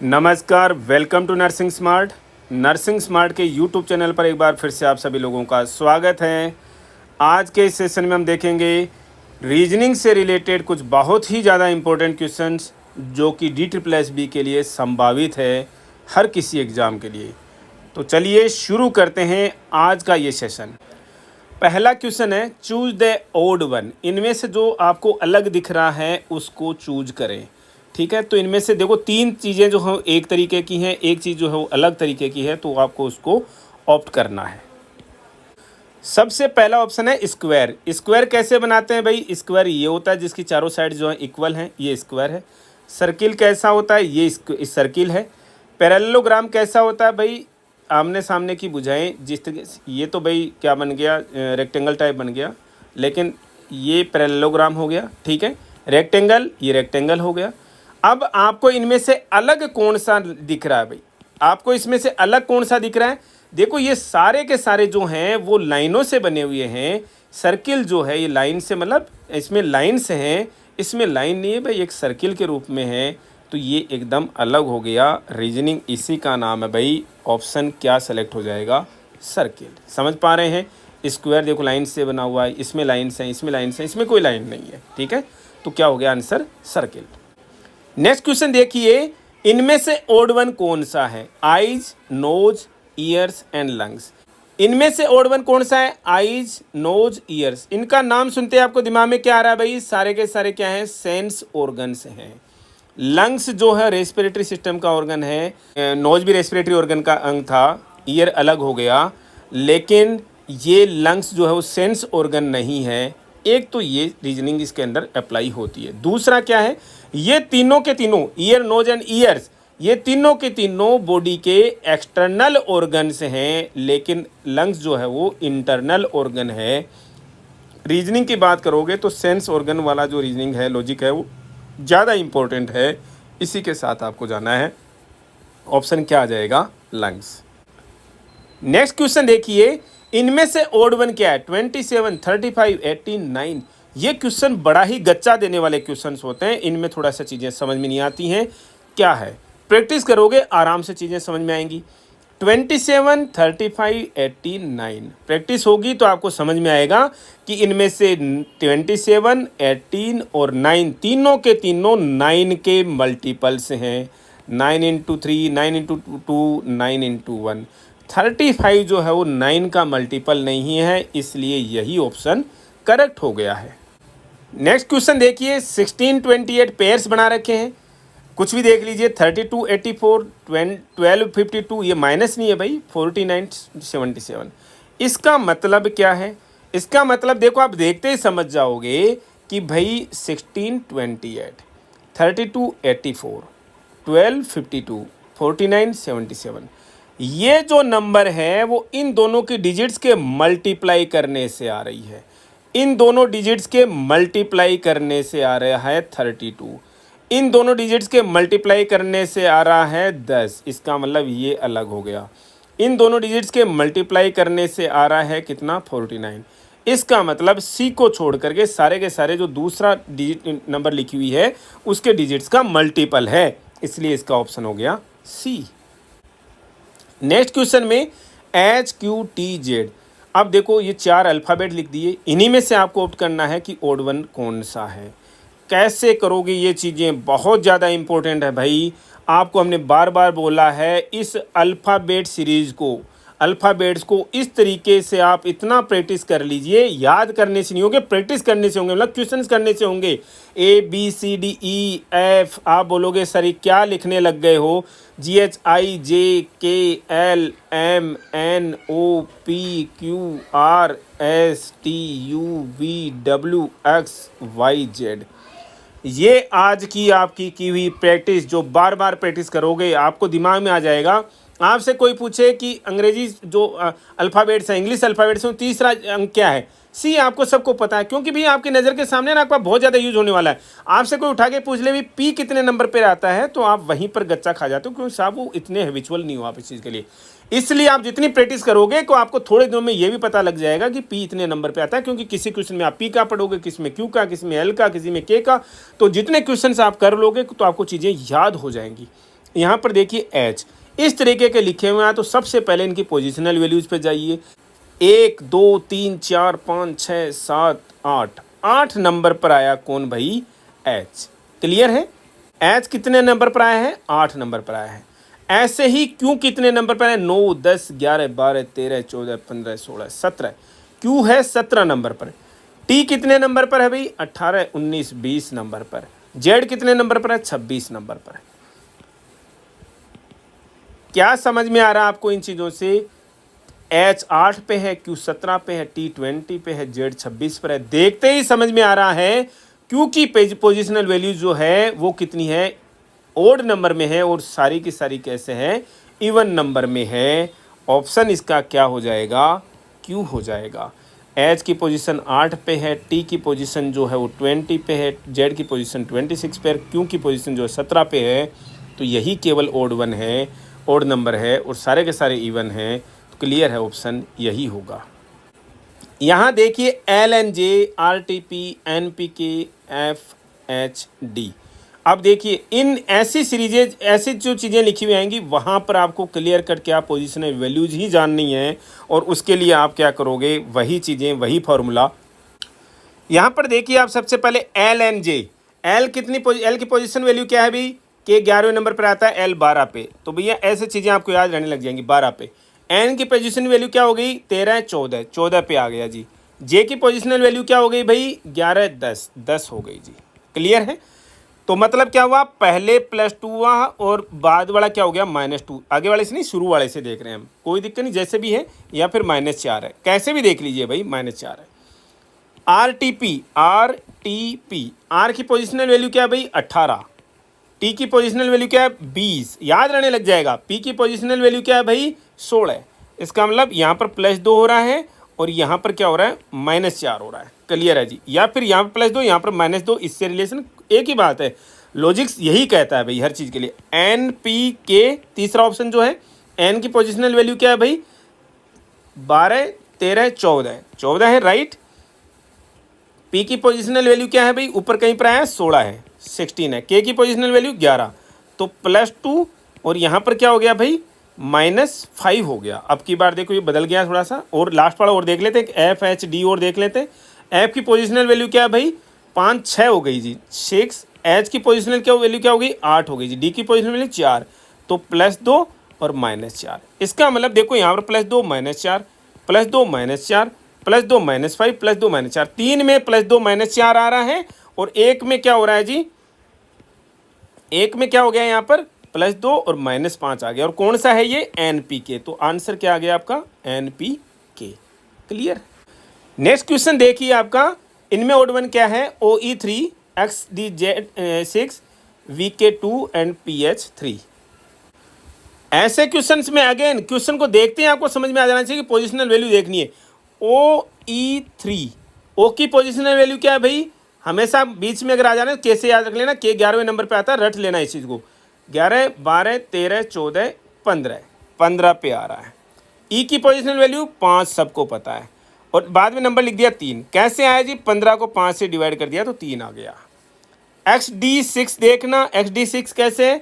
नमस्कार, welcome to nursing smart. Nursing smart के YouTube channel पर एक बार फिर से आप सभी लोगों का स्वागत है। आज के इस सेशन में हम देखेंगे रीजनिंग से रिलेटेड कुछ बहुत ही ज़्यादा इम्पोर्टेंट क्वेश्चंस जो कि DSSB के लिए संभावित है हर किसी एग्ज़ाम के लिए। तो चलिए शुरू करते हैं आज का ये सेशन। पहला क्वेश्चन है चूज द ओड वन। इनमें से जो आपको अलग दिख रहा है उसको चूज करें। ठीक है, तो इनमें से देखो तीन चीज़ें जो हैं एक तरीके की हैं, एक चीज़ जो है वो अलग तरीके की है, तो आपको उसको ऑप्ट करना है। सबसे पहला ऑप्शन है स्क्वायर। स्क्वायर कैसे बनाते हैं भाई? स्क्वायर ये होता है जिसकी चारों साइड जो है इक्वल हैं, ये स्क्वायर है। सर्किल कैसा होता है? ये सर्किल है। पैरेललोग्राम कैसा होता है भाई? आमने सामने की भुजाएं जिस तरीके से, ये तो भाई क्या बन गया, रेक्टेंगल टाइप बन गया, लेकिन ये पैरेललोग्राम हो गया। ठीक है, रेक्टेंगल, ये रेक्टेंगल हो गया। अब आपको इनमें से अलग कौन सा दिख रहा है भाई? आपको इसमें से अलग कौन सा दिख रहा है? देखो ये सारे के सारे जो हैं वो लाइनों से बने हुए हैं। सर्किल जो है ये लाइन से, मतलब इसमें लाइन से हैं, इसमें लाइन नहीं है भाई, एक सर्किल के रूप में है, तो ये एकदम अलग हो गया। रीजनिंग इसी का नाम है भाई। ऑप्शन क्या सेलेक्ट हो जाएगा? सर्किल। समझ पा रहे हैं? स्क्वायर देखो लाइन से बना हुआ है, इसमें लाइन्स हैं, इसमें लाइन्स हैं, इसमें कोई लाइन नहीं है। ठीक है, तो क्या हो गया आंसर? सर्किल। नेक्स्ट क्वेश्चन देखिए, इनमें से ओड वन कौन सा है? Eyes, nose, ears and lungs. इनमें से ओड वन कौन सा है? Eyes, nose, ears. इनका नाम सुनते हैं आपको दिमाग में क्या आ रहा है भाई? सारे के सारे क्या हैं? सेंस ऑर्गन्स हैं। लंग्स जो है रेस्पिरेटरी सिस्टम का ऑर्गन है, नोज भी रेस्पिरेटरी ऑर्गन का अंग था, ईयर अलग हो गया, लेकिन ये लंग्स जो है वो सेंस ऑर्गन नहीं है। एक तो ये रीजनिंग इसके अंदर अप्लाई होती है। दूसरा क्या है, ये तीनों के तीनों, ईयर, नोज एंड ईयर्स, ये तीनों के तीनों बॉडी के एक्सटर्नल ऑर्गन्स हैं, लेकिन लंग्स जो है वो इंटरनल ऑर्गन है। रीजनिंग की बात करोगे तो सेंस ऑर्गन वाला जो रीजनिंग है, लॉजिक है, वो ज़्यादा इम्पोर्टेंट है। इसी के साथ आपको जाना है। ऑप्शन क्या आ जाएगा? लंग्स। नेक्स्ट क्वेश्चन देखिए, इनमें से ओड वन क्या है? 27, 35, 18, 9। ये क्वेश्चन बड़ा ही गच्चा देने वाले क्वेश्चंस होते हैं। इनमें थोड़ा सा चीज़ें समझ में नहीं आती हैं। क्या है? प्रैक्टिस करोगे आराम से चीज़ें समझ में आएंगी। 27, 35, 18, 9 प्रैक्टिस होगी तो आपको समझ में आएगा कि इनमें से 27, 18 और 9 तीनों के तीनों 9 के मल्टीपल्स हैं। 9 इंटू 3, 9 इंटू 2, 9 इंटू 1। 35 जो है वो 9 का मल्टीपल नहीं है, इसलिए यही ऑप्शन करेक्ट हो गया है। नेक्स्ट क्वेश्चन देखिए, 16, 28 पेयर्स बना रखे हैं। कुछ भी देख लीजिए, 32, 84, 12, 52, ये माइनस नहीं है भाई, 49, 77। इसका मतलब क्या है? इसका मतलब देखो, आप देखते ही समझ जाओगे कि भाई 16, 28, 32, 84, 12, 52, 49, 77, ये जो नंबर है वो इन दोनों की डिजिट्स के मल्टीप्लाई करने से आ रही है। इन दोनों डिजिट्स के मल्टीप्लाई करने से आ रहा है 32। इन दोनों डिजिट्स के मल्टीप्लाई करने से आ रहा है 10। इसका मतलब ये अलग हो गया। इन दोनों डिजिट्स के मल्टीप्लाई करने से आ रहा है कितना? 49। इसका मतलब सी को छोड़ करके सारे के सारे जो दूसरा डिजिट नंबर लिखी हुई है उसके डिजिट्स का मल्टीपल है, इसलिए इसका ऑप्शन हो गया सी। नेक्स्ट क्वेश्चन में HQTZ। अब देखो ये 4 अल्फ़ाबेट लिख दिए, इन्हीं में से आपको ऑप्ट करना है कि ओड वन कौन सा है। कैसे करोगे ये चीज़ें? बहुत ज़्यादा इम्पोर्टेंट है भाई। आपको हमने बार बार बोला है, इस अल्फ़ाबेट सीरीज़ को, अल्फ़ाबेट्स को इस तरीके से आप इतना प्रैक्टिस कर लीजिए। याद करने से नहीं होंगे, प्रैक्टिस करने से होंगे, मतलब क्वेश्चंस करने से होंगे। ABCDEF आप बोलोगे सर ये क्या लिखने लग गए हो? GHIJKLMNOPQRSTUVWXYZ। ये आज की आपकी की हुई प्रैक्टिस, जो बार बार प्रैक्टिस करोगे आपको दिमाग में आ जाएगा। आपसे कोई पूछे कि अंग्रेजी जो अल्फ़ाबेट्स हैं, इंग्लिश अल्फ़ाबेट्स हैं, तीसरा अंक क्या है? सी। आपको सबको पता है, क्योंकि भी आपकी नज़र के सामने ना आपका बहुत ज़्यादा यूज होने वाला है। आपसे कोई उठा के पूछ ले भी पी कितने नंबर पर आता है, तो आप वहीं पर गच्चा खा जाते हो, क्योंकि साहब वो इतने हैबिचुअल नहीं हो आप इस चीज़ के लिए। इसलिए आप जितनी प्रैक्टिस करोगे तो आपको थोड़े दिनों में ये भी पता लग जाएगा कि पी इतने नंबर पे आता है, क्योंकि किसी क्वेश्चन में आप पी का पढ़ोगे, किसी में क्यू का, किसी में एल का, किसी में के का। तो जितने क्वेश्चन आप कर लोगे तो आपको चीज़ें याद हो जाएंगी। यहाँ पर देखिए एच, इस तरीके के लिखे हुए हैं तो सबसे पहले इनकी पोजिशनल वैल्यूज पे जाइए। 1 2 3 4 5 6 7 8, 8 नंबर पर आया कौन भाई? एच। क्लियर है? एच कितने नंबर पर आया है? 8 नंबर पर आया है। ऐसे ही क्यू कितने नंबर पर है? 9 10 11 12 13 14 15 16 17, क्यू है 17 नंबर पर। टी कितने नंबर पर है भाई? 18 19 20 नंबर पर। जेड कितने नंबर पर है? 26 नंबर पर है। क्या समझ में आ रहा है आपको इन चीज़ों से? एच 8 पे है, क्यू 17 पे है, टी 20 पे है, जेड 26 पर है। देखते ही समझ में आ रहा है क्यू की पोजिशनल वैल्यू जो है वो कितनी है? ओड नंबर में है, और सारी की सारी कैसे है? इवन नंबर में है। ऑप्शन इसका क्या हो जाएगा? क्यू हो जाएगा। एच की पोजीशन 8 पे है, टी की पोजीशन जो है वो 20 पे है, जेड की पोजीशन 26 पे है, क्यू की पोजीशन जो है 17 पे है। तो यही केवल ओड वन है, ओड नंबर है, और सारे के सारे इवन हैं। तो क्लियर है, ऑप्शन यही होगा। यहाँ देखिए L N J, R T P, N P K, F H D. अब देखिए इन ऐसी सीरीजेज, ऐसी जो चीज़ें लिखी हुई आएंगी वहाँ पर आपको क्लियर कट क्या पोजिशनल वैल्यूज ही जाननी है, और उसके लिए आप क्या करोगे? वही चीज़ें, वही फॉर्मूला। यहाँ पर देखिए आप सबसे पहले L N J, L L की पोजीशन वैल्यू क्या है भाई? के 11वें नंबर पर आता है, एल 12 पे। तो भैया ऐसे चीज़ें आपको याद रहने लग जाएंगी 12 पे। एन की पोजीशन वैल्यू क्या हो गई? 13 14, 14 पे आ गया जी। जे की पोजिशनल वैल्यू क्या हो गई भाई? 11 10, 10 हो गई जी। क्लियर है? तो मतलब क्या हुआ? पहले +2 हुआ और बाद वाला क्या हो गया? -2। आगे वाले से नहीं, शुरू वाले से देख रहे हैं हम, कोई दिक्कत नहीं, जैसे भी है, या फिर -4 है, कैसे भी देख लीजिए भाई, -4 है। R T P, R T P, R की पोजिशनल वैल्यू क्या है भाई? 18। टी की पोजिशनल वैल्यू क्या है? 20, याद रहने लग जाएगा। पी की पोजिशनल वैल्यू क्या है भाई? 16। इसका मतलब यहाँ पर +2 हो रहा है, और यहाँ पर क्या हो रहा है? -4 हो रहा है। क्लियर है जी? या फिर यहाँ पर +2, यहाँ पर -2, इससे रिलेशन एक ही बात है। लॉजिक्स यही कहता है भाई हर चीज़ के लिए। एन पी के, तीसरा ऑप्शन जो है, एन की पोजिशनल वैल्यू क्या है भाई? 12 13 14, 14 है, राइट। पी की पोजिशनल वैल्यू क्या है भाई? ऊपर कहीं पर आया 16 है, 16 है। के की पोजिशनल वैल्यू 11, तो +2, और यहाँ पर क्या हो गया भाई? -5 हो गया। अब की बार देखो ये बदल गया थोड़ा सा। और लास्ट वाला और देख लेते हैं, एफ एच डी और देख लेते हैं। एफ की पोजिशनल वैल्यू क्या है भाई? 5 6 हो गई जी, 6। एच की पोजिशनल क्या वैल्यू क्या हो गई? 8 हो गई जी। डी की पोजिशनल वैल्यू 4, तो +2 और -4। इसका मतलब देखो यहाँ पर +2 -4, +2 -4, +2 -5, +2 -4, 3 में +2 -4 आ रहा है, और एक में क्या हो रहा है जी? एक में क्या हो गया यहाँ पर? +2 और -5 आ गया। और कौन सा है ये? एन पी के। तो आंसर क्या आ गया आपका? एन पी के। क्लियर? नेक्स्ट क्वेश्चन देखिए आपका, इनमें ओड वन क्या है? OE3, XDZ6, VK2 and PH3। ऐसे क्वेश्चंस में अगेन क्वेश्चन को देखते हैं आपको समझ में आ जाना चाहिए कि पोजिशनल वैल्यू देखनी है। OE3, ओ की पोजिशनल वैल्यू क्या है भाई? हमेशा बीच में अगर आ जाना कैसे याद रख लेना, के 11वें नंबर पे आता है, रट लेना इस चीज़ को। 11 12 13 14 15, 15 पे आ रहा है। ई की पोजिशनल वैल्यू 5 सबको पता है, और बाद में नंबर लिख दिया 3। कैसे आया जी? 15 को 5 से डिवाइड कर दिया तो 3 आ गया। XD6 देखना, XD6 कैसे?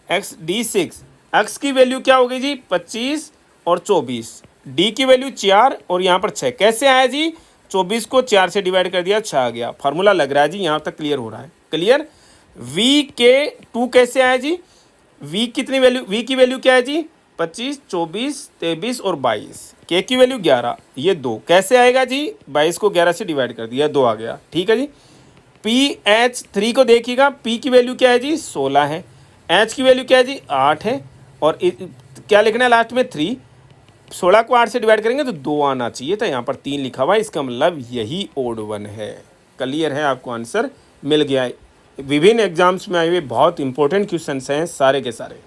XD6, एक्स की वैल्यू क्या हो गई जी? 25 और 24। डी की वैल्यू 4 और यहाँ पर 6। कैसे आया जी? 24 को 4 से डिवाइड कर दिया, 6 आ गया। फार्मूला लग रहा है जी, यहाँ तक क्लियर हो रहा है। क्लियर? VK2 कैसे आया जी? वी कितनी वैल्यू? वी की वैल्यू क्या है जी? 25 24 23 और 22। के की वैल्यू 11, ये 2। कैसे आएगा जी? 22 को 11 से डिवाइड कर दिया, 2 आ गया। ठीक है जी। PH3 को देखिएगा, पी की वैल्यू क्या है जी? 16 है। एच की वैल्यू क्या है जी? 8 है, और क्या लिखना है लास्ट में? 3। 16 को 8 से डिवाइड करेंगे तो 2 आना चाहिए था, यहाँ पर 3 लिखा हुआ है, इसका मतलब यही ओड वन है। क्लियर है? आपको आंसर मिल गया है। विभिन्न एग्जाम्स में आए हुए बहुत इंपॉर्टेंट क्वेश्चन हैं सारे के सारे।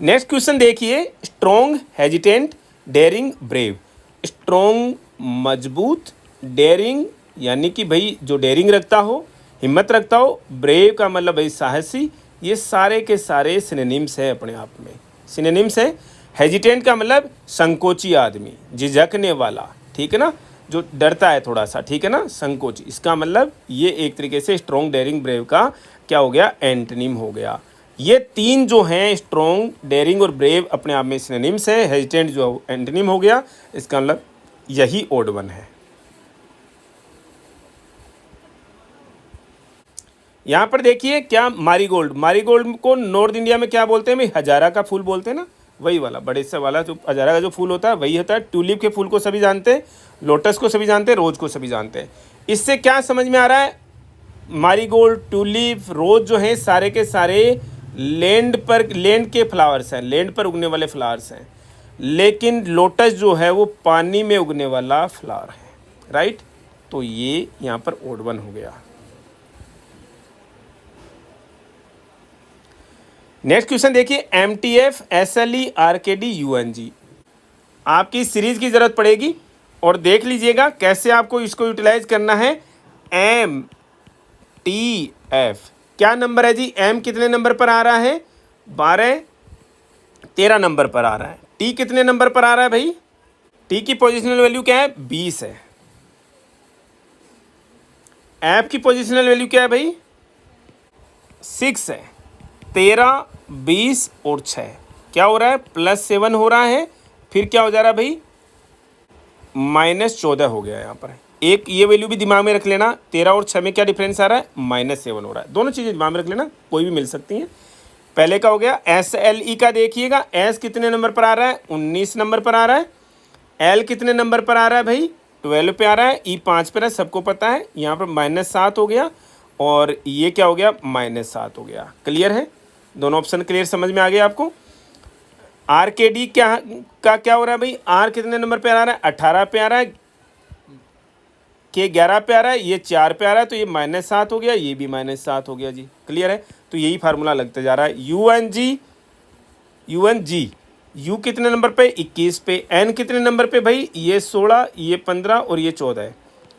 नेक्स्ट क्वेश्चन देखिए, strong, hesitant, daring, brave. Strong मजबूत, डेयरिंग यानी कि भाई जो डेयरिंग रखता हो, हिम्मत रखता हो, ब्रेव का मतलब भाई साहसी। ये सारे के सारे सिनोनिम्स हैं अपने आप में, सिनोनिम्स हैं। हेजिटेंट का मतलब संकोची आदमी, झिझकने वाला, ठीक है ना, जो डरता है थोड़ा सा, ठीक है ना, संकोची। इसका मतलब ये एक तरीके से स्ट्रॉन्ग, डेयरिंग, ब्रेव का क्या हो गया? एंटोनिम हो गया। ये तीन जो हैं, स्ट्रॉन्ग, डेयरिंग और ब्रेव, अपने आप में सिनोनिम्स हैं। हेजिटेंट जो एंटोनिम हो गया, इसका मतलब यही ओड वन है। यहाँ पर देखिए क्या, मारीगोल्ड, मारीगोल्ड को नॉर्थ इंडिया में क्या बोलते हैं भाई, हजारा का फूल बोलते हैं ना, वही वाला बड़े से वाला जो हजारा का जो फूल होता है वही होता है। ट्यूलिप के फूल को सभी जानते हैं, लोटस को सभी जानते हैं, रोज को सभी जानते हैं। इससे क्या समझ में आ रहा है, मारीगोल्ड, ट्यूलिप, रोज जो है सारे के सारे लैंड के फ्लावर्स हैं, लैंड पर उगने वाले फ्लावर्स हैं। लेकिन लोटस जो है वो पानी में उगने वाला फ्लावर है, राइट। तो ये यहाँ पर ओड वन हो गया। नेक्स्ट क्वेश्चन देखिए, MTF SLE RKD UNG, आपकी सीरीज की जरूरत पड़ेगी और देख लीजिएगा कैसे आपको इसको यूटिलाइज करना है। MTF क्या नंबर है जी, M कितने नंबर पर आ रहा है, 12 13 नंबर पर आ रहा है। T कितने नंबर पर आ रहा है भाई, T की पोजिशनल वैल्यू क्या है, 20 है। F की पोजिशनल वैल्यू क्या है भाई, 6 है। 13, 20 और 6 क्या हो रहा है, +7 हो रहा है। फिर क्या हो जा रहा है भाई, -14 हो गया। यहाँ पर एक ये वैल्यू भी दिमाग में रख लेना, 13 और 6 में क्या डिफरेंस आ रहा है, -7 हो रहा है। दोनों चीज़ें दिमाग में रख लेना, कोई भी मिल सकती हैं। पहले का हो गया। SLE का देखिएगा, S कितने नंबर पर आ रहा है, 19 नंबर पर आ रहा है। L कितने नंबर पर आ रहा है भाई, 12 पे आ रहा है। E 5 पर है, सबको पता है। यहाँ पर -7 हो गया और ये क्या हो गया, -7 हो गया। क्लियर है, दोनों ऑप्शन क्लियर, समझ में आ गया आपको। RKD क्या हो रहा है भाई, R कितने नंबर पे आ रहा है, 18 पे आ रहा है। K 11 पे आ रहा है, ये 4 पे आ रहा है, तो ये -7 हो गया, ये भी -7 हो गया जी। क्लियर है, तो यही फार्मूला लगते जा रहा है। UNG U कितने नंबर पे, 21 पे। N कितने नंबर पे भाई, ये 16, ये 15 और ये 14 है।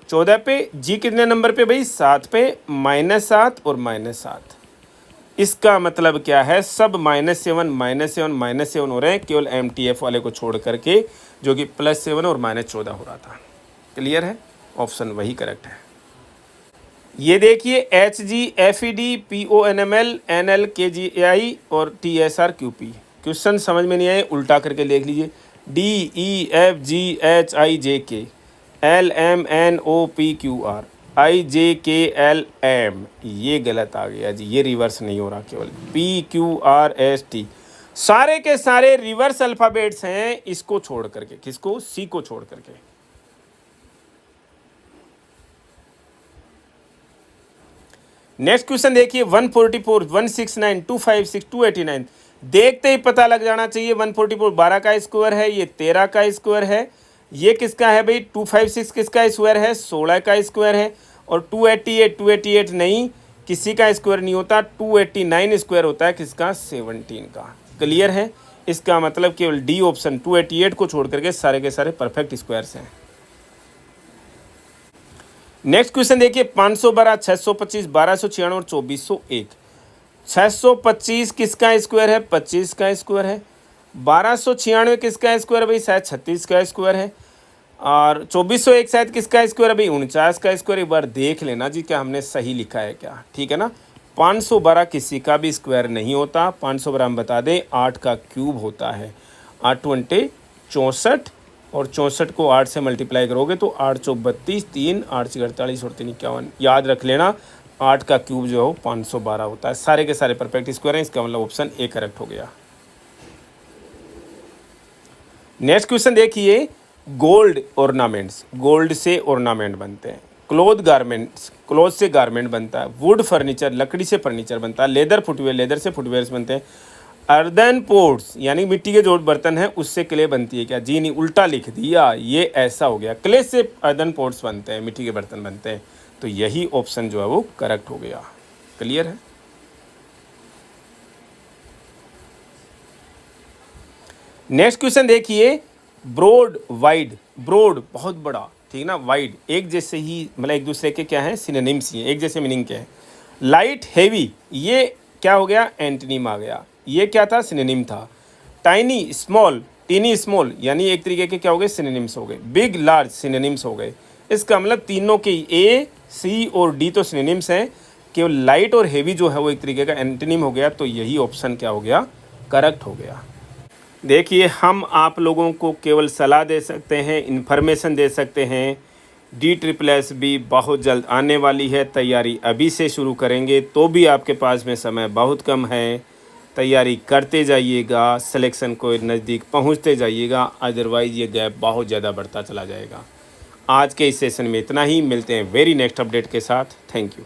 14 पे। G कितने नंबर पे भाई, 7 पे। -7 और -7, इसका मतलब क्या है, सब -7 -7 हो रहे हैं, केवल MTF वाले को छोड़ करके, जो कि +7 और -14 हो रहा था। क्लियर है, ऑप्शन वही करेक्ट है। ये देखिए HG FED PONML NL KGI और TSRQP, क्वेश्चन समझ में नहीं आए उल्टा करके लिख लीजिए। DEFGHIJK LMNOPQR IJKLM, ये गलत आ गया जी, ये रिवर्स नहीं हो रहा, केवल PQRST, सारे के सारे रिवर्स अल्फ़ाबेट्स हैं, इसको छोड़ करके। किसको, C को छोड़ करके। नेक्स्ट क्वेश्चन देखिए, 144 169 256 289, देखते ही पता लग जाना चाहिए। 144 12 का स्क्वायर है, ये 13 का स्क्वायर है। ये किसका है भाई, 256 किसका स्क्वायर है, 16 का स्क्वायर है। और 288 नहीं, किसी का स्क्वायर नहीं होता, 289 स्क्वायर होता है, किसका, 17 का। क्लियर है, इसका मतलब केवल डी ऑप्शन 288 को छोड़ करके सारे के सारे परफेक्ट स्क्वायर्स हैं। नेक्स्ट क्वेश्चन देखिए, 512 625 1296 और 2401। 625 किसका स्क्वायर है, 25 का स्क्वायर है। 1296 किसका स्क्वायर है भाई, शायद 36 का स्क्वायर है। और 2401 शायद किसका स्क्वायर है भाई, 49 का स्क्वायर। एक बार देख लेना जी क्या हमने सही लिखा है क्या, ठीक है ना। 512 किसी का भी स्क्वायर नहीं होता। 512 हम बता दें 8 का क्यूब होता है। 8 × 64 और 64 को 8 से मल्टीप्लाई करोगे तो 8 × 32, 3 8 × 48 और 3 51। याद रख लेना 8 का क्यूब जो है 512 होता है। सारे के सारे परफेक्ट स्क्वायर हैं, इसका मतलब ऑप्शन ए करेक्ट हो गया। नेक्स्ट क्वेश्चन देखिए, गोल्ड ऑर्नामेंट्स, गोल्ड से ऑर्नामेंट बनते हैं। क्लोथ गारमेंट्स, क्लोथ से गारमेंट बनता है। वुड फर्नीचर, लकड़ी से फर्नीचर बनता है। लेदर फुटवेयर, लेदर से फुटवेयर्स बनते हैं। अर्दन पोट्स यानी मिट्टी के जो बर्तन हैं उससे क्ले बनती है क्या, जी नहीं, उल्टा लिख दिया, ये ऐसा हो गया। क्ले से अर्दन पोट्स बनते हैं, मिट्टी के बर्तन बनते हैं, तो यही ऑप्शन जो है वो करेक्ट हो गया। क्लियर है। नेक्स्ट क्वेश्चन देखिए, ब्रॉड वाइड, ब्रॉड बहुत बड़ा, ठीक ना, वाइड एक जैसे ही, मतलब एक दूसरे के क्या है, सिनोनिम्स ही हैं, एक जैसे मीनिंग के हैं। लाइट हेवी, ये क्या हो गया, एंटोनिम आ गया। ये क्या था, सिनोनिम था। टाइनी स्मॉल, टीनी स्मॉल, यानी एक तरीके के क्या हो गए, सिनोनिम्स हो गए। बिग लार्ज सिनोनिम्स हो गए। इसका मतलब तीनों के ए, सी और डी तो सिनोनिम्स हैं। केवल लाइट और हेवी जो है वो एक तरीके का एंटोनिम हो गया, तो यही ऑप्शन क्या हो गया, करेक्ट हो गया। देखिए हम आप लोगों को केवल सलाह दे सकते हैं, इन्फॉर्मेशन दे सकते हैं। DSSB बहुत जल्द आने वाली है, तैयारी अभी से शुरू करेंगे तो भी आपके पास में समय बहुत कम है। तैयारी करते जाइएगा, सिलेक्शन को नज़दीक पहुंचते जाइएगा, अदरवाइज़ ये गैप बहुत ज़्यादा बढ़ता चला जाएगा। आज के इस सेशन में इतना ही, मिलते हैं वेरी नेक्स्ट अपडेट के साथ। Thank you.